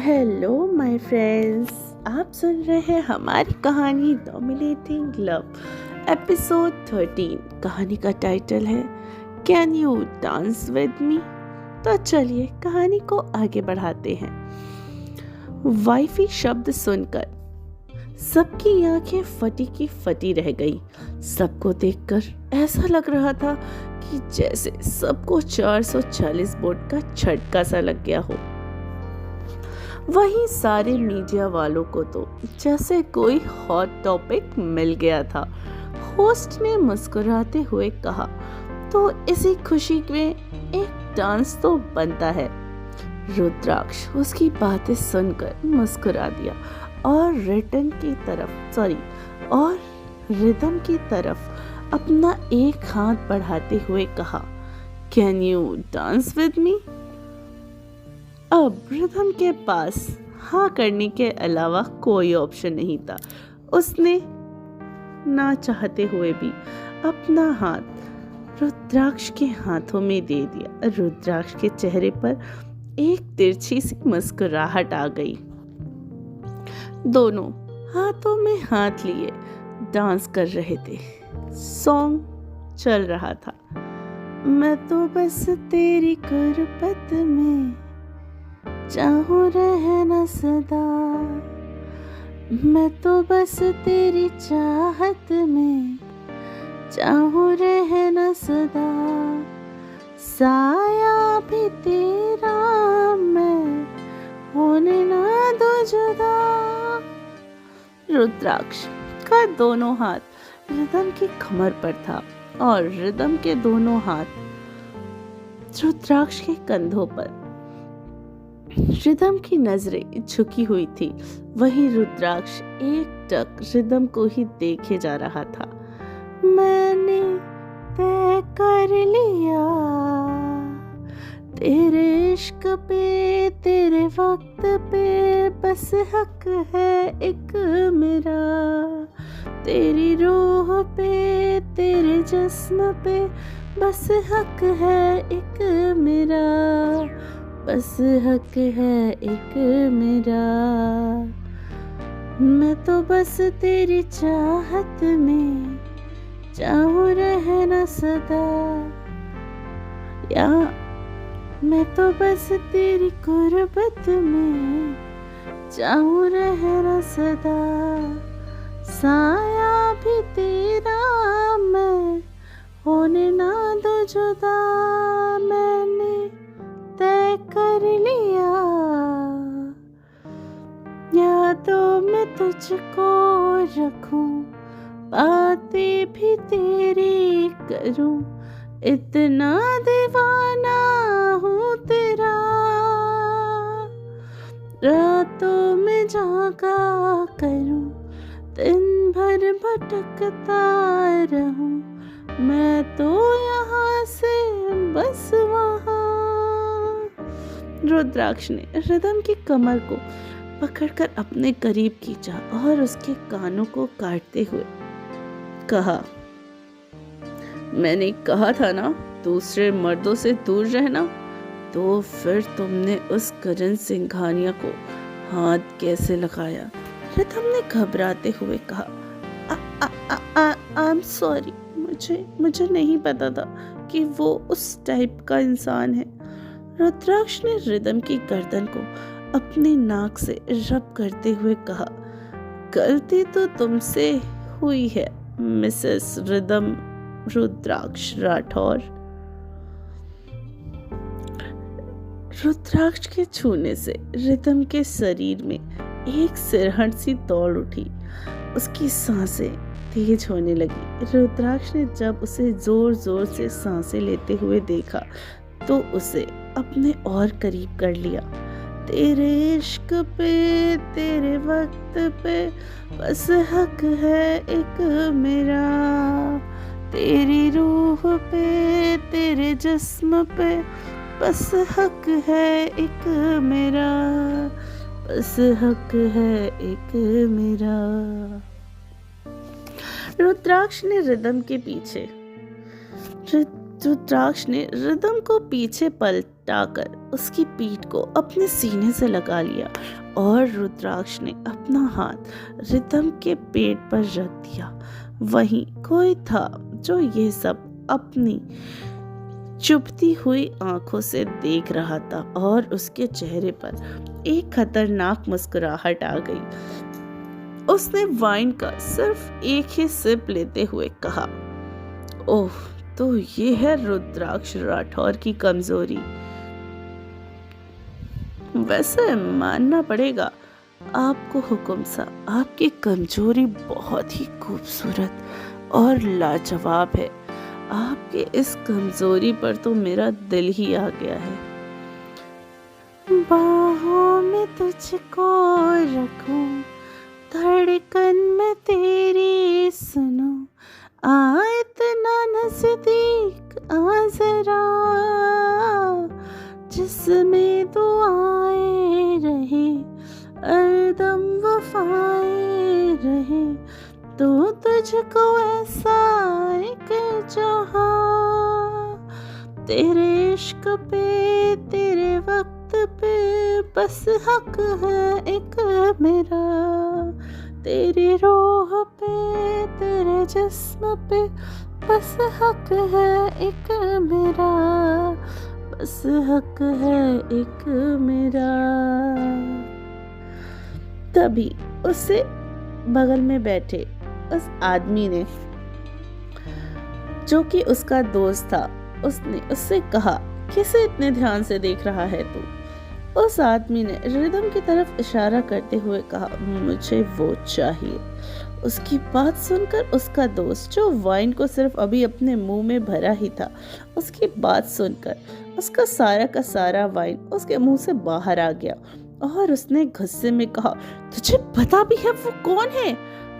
Hello my friends, आप सुन रहे हैं हमारी कहानी डोमिनेटिंग लव एपिसोड 13। कहानी का टाइटल है can you dance with me. तो चलिए कहानी को आगे बढ़ाते हैं। वाइफी शब्द सुनकर सबकी आंखें फटी की फटी रह गई। सबको देखकर ऐसा लग रहा था कि जैसे सबको 440 वोल्ट का झटका सा लग गया हो। वहीं सारे मीडिया वालों को तो जैसे कोई हॉट टॉपिक मिल गया था। होस्ट ने मुस्कुराते हुए कहा, तो इसी खुशी में एक डांस तो बनता है। रुद्राक्ष उसकी बातें सुनकर मुस्कुरा दिया और रिदम की तरफ अपना एक हाथ बढ़ाते हुए कहा, can you dance with me. अब रिदम के पास हाँ करने के अलावा कोई ऑप्शन नहीं था। उसने ना चाहते हुए भी अपना हाथ रुद्राक्ष के हाथों में दे दिया। रुद्राक्ष के चेहरे पर एक तिरछी सी मुस्कुराहट आ गई। दोनों हाथों में हाथ लिए डांस कर रहे थे। सॉन्ग चल रहा था, मैं तो बस तेरी गुर्बत में चाहूं रहना सदा, मैं तो बस तेरी चाहत में चाहूं रहना सदा, साया भी तेरा मैं होने ना दो जुदा। रुद्राक्ष का दोनों हाथ रिदम की कमर पर था और रिदम के दोनों हाथ रुद्राक्ष के कंधों पर। रिदम की नजरें झुकी हुई थी, वहीं रुद्राक्ष एकटक रिदम को ही देखे जा रहा था। मैंने तय कर लिया तेरे इश्क पे, तेरे वक्त पे बस हक है एक मेरा, तेरी रूह पे, तेरे जिस्म पे बस हक है एक मेरा, बस हक है एक मेरा, मैं तो बस तेरी चाहत में चाहूं रहना सदा, या मैं तो बस तेरी गुर्बत में चाहूं रहना सदा, साया भी तेरा मैं होने ना दो जुदा, मैंने तय कर लिया यादों में तुझको रखूं, बातें भी तेरी करूं, इतना दीवाना हूँ तेरा, रातों में जागा करूं, दिन भर भटकता रहूं, मैं तो यहाँ से बस वहाँ। रुद्राक्ष ने रिदम की कमर को पकड़कर अपने करीब खींचा और उसके कानों को काटते हुए कहा, मैंने कहा था ना दूसरे मर्दों से दूर रहना, तो फिर तुमने उस करण सिंघानिया को हाथ कैसे लगाया। रिदम ने घबराते हुए कहा, आई एम सॉरी, मुझे नहीं पता था कि वो उस टाइप का इंसान है। रुद्राक्ष ने रिदम की गर्दन को अपनी नाक से रब करते हुए कहा, गलती तो तुमसे हुई है मिसेस रिदम रुद्राक्ष राठौर। रुद्राक्ष के छूने से रिदम के शरीर में एक सिरहट सी दौड़ उठी। उसकी सांसें तेज होने लगी। रुद्राक्ष ने जब उसे जोर जोर से सांसें लेते हुए देखा तो उसे अपने और करीब कर लिया। तेरे इश्क पे, तेरे वक्त पे बस हक है एक मेरा, तेरी रूह पे, तेरे जिस्म पे बस हक है एक मेरा, बस हक है एक मेरा। रुद्राक्ष ने रिदम को पीछे हटाकर उसकी पीठ को अपने सीने से लगा लिया और रुद्राक्ष ने अपना हाथ रिदम के पेट पर रख दिया। वहीं कोई था जो ये सब अपनी चुभती हुई आंखों से देख रहा था और उसके चेहरे पर एक खतरनाक मुस्कुराहट आ गई। उसने वाइन का सिर्फ एक ही सिप लेते हुए कहा, ओह, तो ये है रुद्राक्ष राठौर की कमजोरी। वैसे मानना पड़ेगा आपको हुकुम साहब, आपकी कमजोरी बहुत ही खूबसूरत और लाजवाब है। आपके इस कमजोरी पर तो मेरा दिल ही आ गया है। बाहों में तुझको रखूं, धड़कन में तेरी सुनो, आ इतना नजदीक आ जरा, जिसमें दुआएं रहे, हरदम वफाएं रहे, तो तुझको ऐसा एक जहां, तेरे इश्क पे तेरे वक्त पे बस हक है एक मेरा, तेरी रूह पे तेरे जिस्म पे बस हक है एक मेरा, बस हक है एक मेरा। तभी उसे बगल में बैठे उस आदमी ने, जो कि उसका दोस्त था, उसने उससे कहा, किसे इतने ध्यान से देख रहा है तू? उस आदमी ने रिदम की तरफ इशारा करते हुए कहा, मुझे वो चाहिए। उसकी बात सुनकर उसका दोस्त, जो वाइन को सिर्फ अभी अपने मुंह में भरा ही था, उसकी बात सुनकर उसका सारा का सारा वाइन उसके मुंह से बाहर आ गया और उसने गुस्से में कहा, तुझे पता भी है वो कौन है?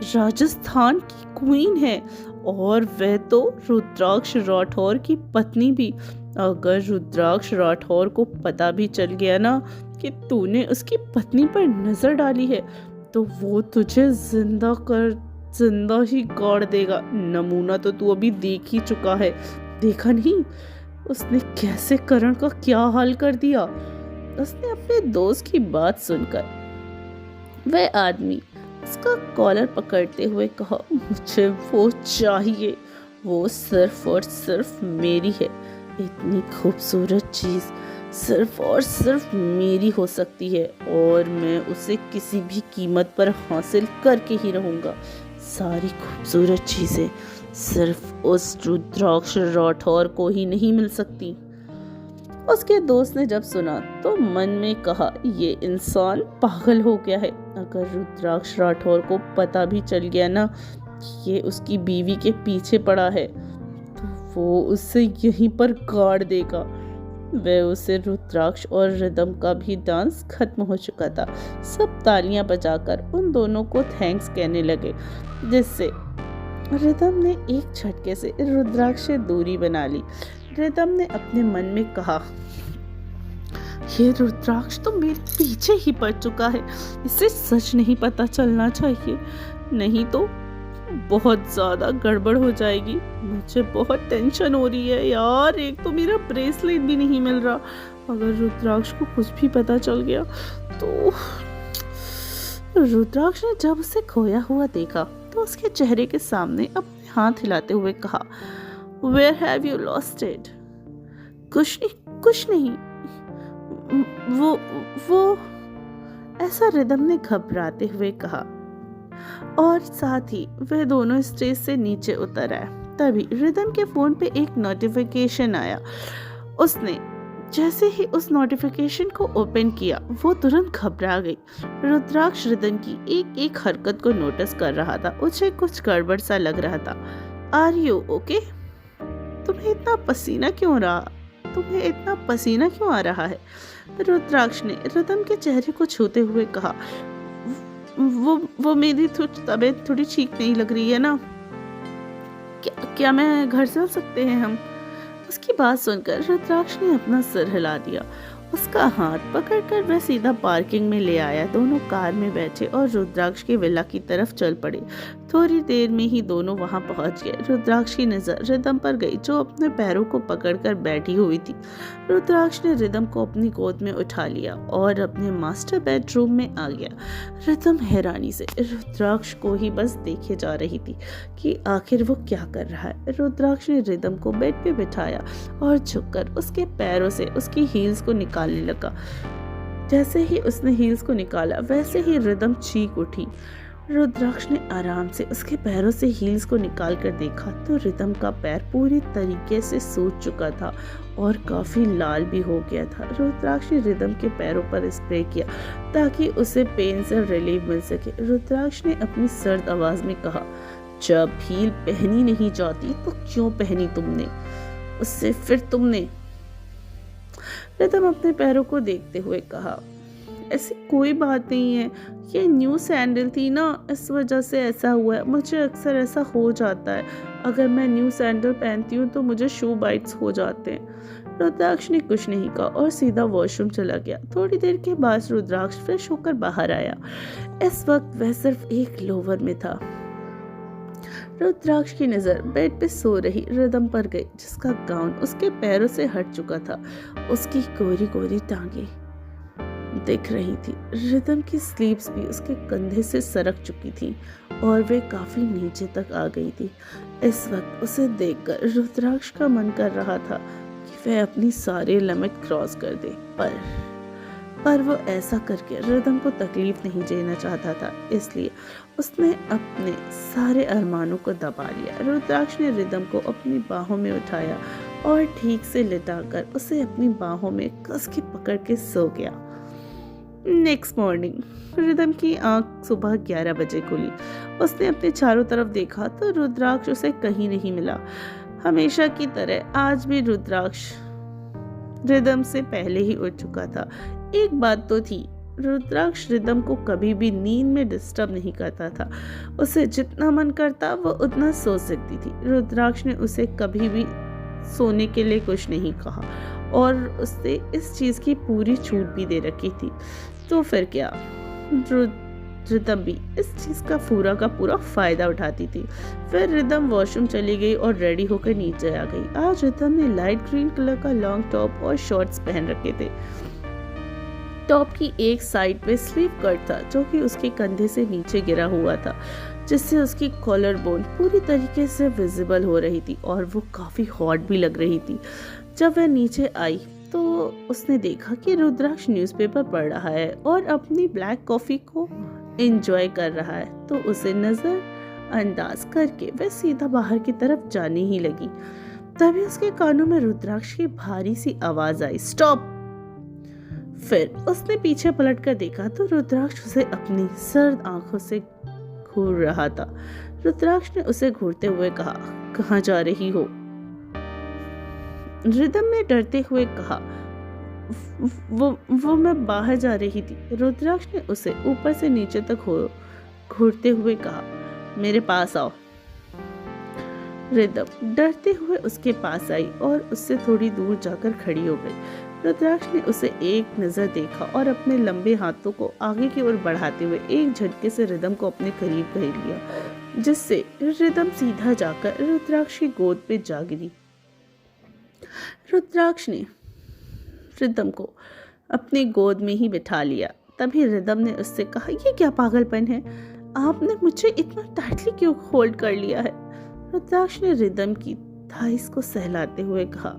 राजस्थान की क्वीन है और वह तो रुद्राक्ष राठौर की पत्नी भी। अगर रुद्राक्ष राठौर को पता भी चल गया ना कि तूने उसकी पत्नी पर नजर डाली है, तो वो तुझे जिंदा ही गाड़ देगा। नमूना तो तू अभी देख ही चुका है, देखा नहीं उसने कैसे करण का क्या हाल कर दिया। उसने अपने दोस्त की बात सुनकर वह आदमी उसका कॉलर पकड़ते हुए कहा, मुझे वो चाहिए, वो सिर्फ और सिर्फ मेरी है। इतनी खूबसूरत चीज सिर्फ और सिर्फ मेरी हो सकती है और मैं उसे किसी भी कीमत पर हासिल करके ही रहूंगा। सारी खूबसूरत चीजें सिर्फ उस रुद्राक्ष राठौर को ही नहीं मिल सकती। उसके दोस्त ने जब सुना तो मन में कहा, ये इंसान पागल हो गया है। अगर रुद्राक्ष राठौर को पता भी चल गया ना कि ये उसकी बीवी के पीछे पड़ा है, तो वो उसे यहीं पर गाड़ देगा। वह उसे रुद्राक्ष और रिदम का भी डांस खत्म हो चुका था। सब तालियां बजाकर उन दोनों को थैंक्स कहने लगे, जिससे रिदम ने एक झटके से रुद्राक्ष से दूरी बना ली। रिदम ने अपने मन में कहा, ये रुद्राक्ष तो मेरे पीछे ही पड़ चुका है, इसे सच नहीं पता चलना चाहिए, नहीं तो बहुत ज्यादा गड़बड़ हो जाएगी। मुझे बहुत टेंशन हो रही है यार, एक तो मेरा ब्रेसलेट भी नहीं मिल रहा। अगर रुद्राक्ष को कुछ भी पता चल गया तो। रुद्राक्ष ने जब उसे खोया हुआ देखा तो उसके चेहरे के सामने अपने हाथ हिलाते हुए कहा, Where have you lost it? कुछ नहीं। वो ऐसा रिदम ने घबराते हुए कहा और साथ ही वह दोनों स्टेज से नीचे उतर आए। तभी रिदम के फोन पे एक नोटिफिकेशन आया। उसने जैसे ही उस नोटिफिकेशन को ओपन किया, वो तुरंत घबरा गई। रुद्राक्ष रिदम की एक एक हरकत को नोटिस कर रहा था। उसे कुछ गड़बड़ सा लग रहा था। Are you okay? तुम्हें इतना पसीना क्यों आ रहा है? रुद्राक्ष ने रिदम के चेहरे को छूते हुए कहा, वो मेरी तबीयत थोड़ी ठीक नहीं लग रही है ना, क्या मैं घर चल सकते हैं हम? उसकी बात सुनकर रुद्राक्ष ने अपना सिर हिला दिया। उसका हाथ पकड़कर वह सीधा पार्किंग में ले आया। दोनों कार में बैठे और रुद्राक्ष की विला की तरफ चल पड़े। थोड़ी देर में ही दोनों वहां पहुंच गए। रुद्राक्ष की नजर रिदम पर गई जो अपने पैरों को पकड़कर बैठी हुई थी। रुद्राक्ष ने रिदम को अपनी गोद में उठा लिया और अपने मास्टर बेडरूम में आ गया। रिदम हैरानी से रुद्राक्ष को ही बस देखे जा रही थी कि आखिर वो क्या कर रहा है। रुद्राक्ष ने रिदम को बेड पे बिठाया और झुककर उसके पैरों से उसकी हील्स को निकालने लगा। जैसे ही उसने हील्स को निकाला वैसे ही रिदम चीख उठी। रुद्राक्ष ने आराम से उसके पैरों से हील्स को निकाल कर देखा तो रिदम का पैर पूरी तरीके से सूज चुका था और काफी लाल भी हो गया था। रुद्राक्ष ने रिदम के पैरों पर स्प्रे किया ताकि उसे पेन से रिलीफ मिल सके। रुद्राक्ष ने अपनी सर्द आवाज में कहा, जब हील पहनी नहीं जाती तो क्यों पहनी तुमने? उससे फिर तुमने? रिदम अपने पैरों को देखते हुए कहा, ऐसी कोई बात नहीं है, ये न्यू सैंडल थी ना, इस वजह से ऐसा हुआ है। मुझे अक्सर ऐसा हो जाता है, अगर मैं न्यू सैंडल पहनती हूँ तो मुझे शू बाइट्स हो जाते हैं। रुद्राक्ष ने कुछ नहीं कहा और सीधा वॉशरूम चला गया। थोड़ी देर के बाद रुद्राक्ष फ्रेश होकर बाहर आया। इस वक्त वह सिर्फ एक लोवर में था। रुद्राक्ष की नजर बेड पे सो रही रिदम पर गई जिसका गाउन उसके पैरों से हट चुका था। उसकी कोरी कोरी टांगे दिख रही थी। रिदम की स्लीव्स भी उसके कंधे से सरक चुकी थी और वे काफी नीचे तक आ गई थी। इस वक्त उसे देखकर रुद्राक्ष का मन कर रहा था कि वह अपनी सारे लिमिट क्रॉस कर दे, पर वो ऐसा करके रिदम को तकलीफ नहीं देना चाहता था, इसलिए उसने अपने सारे अरमानों को दबा लिया। रुद्राक्ष ने रिदम को अपनी बाहों में उठाया और ठीक से लिटाकर उसे अपनी बाहों में कस के पकड़ के सो गया। नेक्स्ट मॉर्निंग रिदम की आंख सुबह 11 बजे खुली। उसने अपने चारों तरफ देखा तो रुद्राक्ष उसे कहीं नहीं मिला। हमेशा की तरह आज भी रुद्राक्ष रिदम से पहले ही उठ चुका था। एक बात तो थी, रुद्राक्ष रिदम को कभी भी नींद में डिस्टर्ब नहीं करता था। उसे जितना मन करता वो उतना सो सकती थी। रुद्राक्ष ने उसे कभी भी सोने के लिए कुछ नहीं कहा और उससे इस चीज की पूरी छूट भी दे रखी थी। तो फिर क्या, रिदम भी इस चीज का पूरा फायदा उठाती थी। फिर रिदम वॉशरूम चली गई और रेडी होकर नीचे आ गई। आज रिदम ने लाइट ग्रीन कलर का लॉन्ग टॉप और शॉर्ट्स पहन रखे थे। टॉप की एक साइड पे स्लीव कट था जो कि उसके कंधे से नीचे गिरा हुआ था, जिससे उसकी कॉलर बोन पूरी तरीके से विजिबल हो रही थी और वो काफी हॉट भी लग रही थी। जब वह नीचे आई तो उसने देखा कि रुद्राक्ष न्यूज़पेपर पढ़ रहा है और अपनी ब्लैक कॉफी को एंजॉय कर रहा है, तो उसे नजर अंदाज करके वह सीधा बाहर की तरफ जाने ही लगी। तभी उसके कानों में रुद्राक्ष की भारी सी आवाज आई, स्टॉप। फिर उसने पीछे पलट कर देखा तो रुद्राक्ष उसे अपनी सर्द आंखों से घूर रहा था। रुद्राक्ष ने उसे घूरते हुए कहा, कहाँ जा रही हो? रिदम ने डरते हुए कहा, वो मैं बाहर जा रही थी। रुद्राक्ष ने उसे ऊपर से नीचे तक घूरते हुए कहा, मेरे पास आओ। रिदम डरते हुए उसके पास आई और उससे थोड़ी दूर जाकर खड़ी हो गई। रुद्राक्ष ने उसे एक नजर देखा और अपने लंबे हाथों को आगे की ओर बढ़ाते हुए एक झटके से रिदम को अपने करीब कर लिया, जिससे रिदम सीधा जाकर रुद्राक्ष की गोद पे जा गिरी। रुद्राक्ष ने रिदम को अपनी गोद में ही बिठा लिया। तभी रिदम ने उससे कहा, ये क्या पागलपन है? आपने मुझे इतना टाइटली क्यों होल्ड कर लिया है? रुद्राक्ष ने रिदम की थाइस को सहलाते हुए कहा,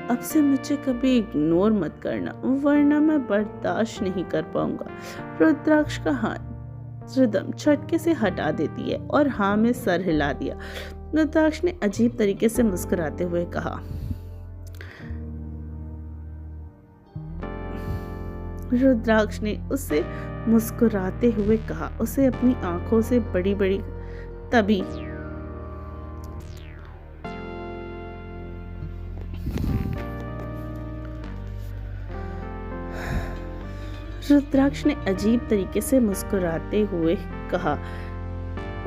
अब से मुझे कभी इग्नोर मत करना, वरना मैं बर्दाश्त नहीं कर पाऊंगा। रुद्राक्ष का हाथ रिदम झटके से हटा देती है और हाँ में सर हिला दिया। रुद्राक्ष ने अजीब तरीके से मुस्कुराते हुए कहा, रुद्राक्ष ने उसे मुस्कुराते हुए कहा, उसे अपनी आंखों से बड़ी बड़ी। तभी रुद्राक्ष ने अजीब तरीके से मुस्कुराते हुए कहा,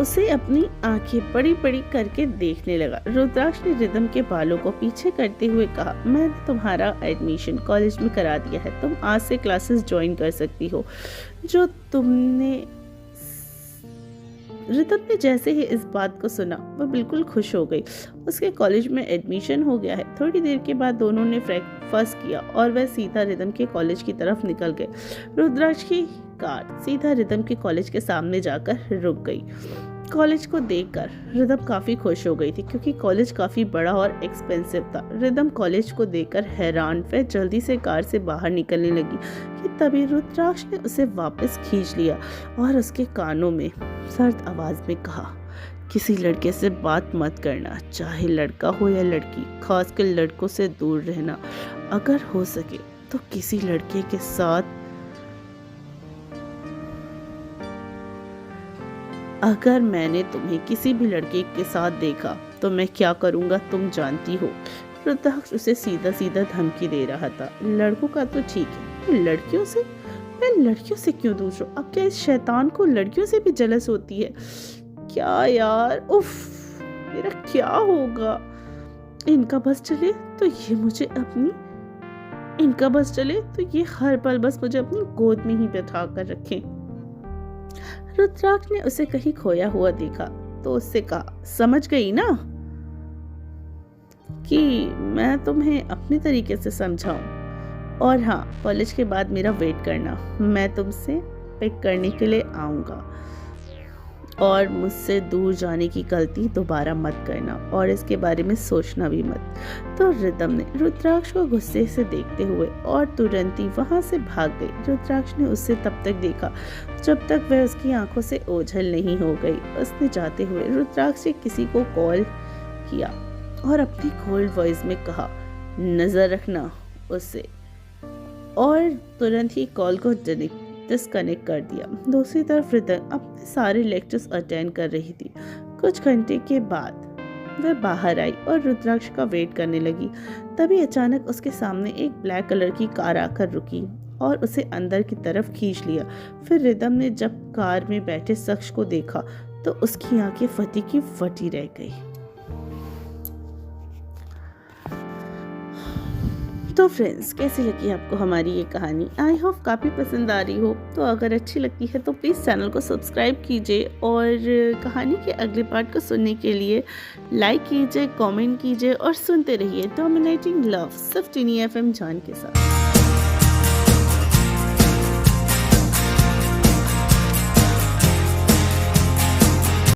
उसे अपनी आंखें बड़ी बड़ी करके देखने लगा। रुद्राक्ष ने रिदम के बालों को पीछे करते हुए कहा, मैंने तुम्हारा एडमिशन कॉलेज में करा दिया है, तुम आज से क्लासेस ज्वाइन कर सकती हो। जो तुमने रितम ने जैसे ही इस बात को सुना वह बिल्कुल खुश हो गई। उसके कॉलेज में एडमिशन हो गया है। थोड़ी देर के बाद दोनों ने ब्रेकफास्ट किया और वह सीधा रितम के कॉलेज की तरफ निकल गए। रुद्राक्ष की कार सीधा रितम के कॉलेज के सामने जाकर रुक गई। कॉलेज को देखकर रिदम काफ़ी खुश हो गई थी क्योंकि कॉलेज काफ़ी बड़ा और एक्सपेंसिव था। रिदम कॉलेज को देखकर हैरान, वह जल्दी से कार से बाहर निकलने लगी कि तभी रुद्राक्ष ने उसे वापस खींच लिया और उसके कानों में सर्द आवाज़ में कहा, किसी लड़के से बात मत करना, चाहे लड़का हो या लड़की, खासकर लड़कों से दूर रहना। अगर हो सके तो किसी लड़के के साथ अगर मैंने तुम्हें किसी भी लड़के के साथ देखा तो मैं क्या करूँगा तुम जानती हो। रुद्राक्ष उसे सीधा सीधा धमकी दे रहा था। लड़कों का तो ठीक है, लड़कियों से? मैं लड़कियों से क्यों दूर रहूं? अब क्या इस शैतान को लड़कियों से भी जलस होती है क्या यार? उफ, मेरा क्या होगा? इनका बस चले तो ये मुझे अपनी इनका बस चले तो ये हर पल बस मुझे अपनी गोद में ही बैठा कर रखें। रुद्राक्ष ने उसे कहीं खोया हुआ देखा तो उससे कहा, समझ गई ना कि मैं तुम्हें अपने तरीके से समझाऊं। और हाँ, कॉलेज के बाद मेरा वेट करना, मैं तुमसे पिक करने के लिए आऊँगा। और मुझसे दूर जाने की गलती दोबारा मत करना और इसके बारे में सोचना भी मत। तो रिदम ने रुद्राक्ष को गुस्से से देखते हुए और तुरंत ही वहां से भाग गई। रुद्राक्ष ने उससे तब तक देखा जब तक वह उसकी आंखों से ओझल नहीं हो गई। उसने जाते हुए रुद्राक्ष से किसी को कॉल किया और अपनी कोल्ड वॉइस में कहा, नजर रखना उससे, और तुरंत ही कॉल को डिस्कनेक्ट कर दिया। दूसरी तरफ रिदम अपने सारे लेक्चर्स अटेंड कर रही थी। कुछ घंटे के बाद वह बाहर आई और रुद्राक्ष का वेट करने लगी। तभी अचानक उसके सामने एक ब्लैक कलर की कार आकर रुकी और उसे अंदर की तरफ खींच लिया। फिर रिदम ने जब कार में बैठे शख्स को देखा तो उसकी आंखें फटी की फटी रह गई। तो फ्रेंड्स, कैसी लगी आपको हमारी ये कहानी? आई होप काफ़ी पसंद आ रही हो। तो अगर अच्छी लगती है तो प्लीज़ चैनल को सब्सक्राइब कीजिए और कहानी के अगले पार्ट को सुनने के लिए लाइक कीजिए, कमेंट कीजिए और सुनते रहिए डोमिनेटिंग लव सिर्फ टिनी FM जान के साथ।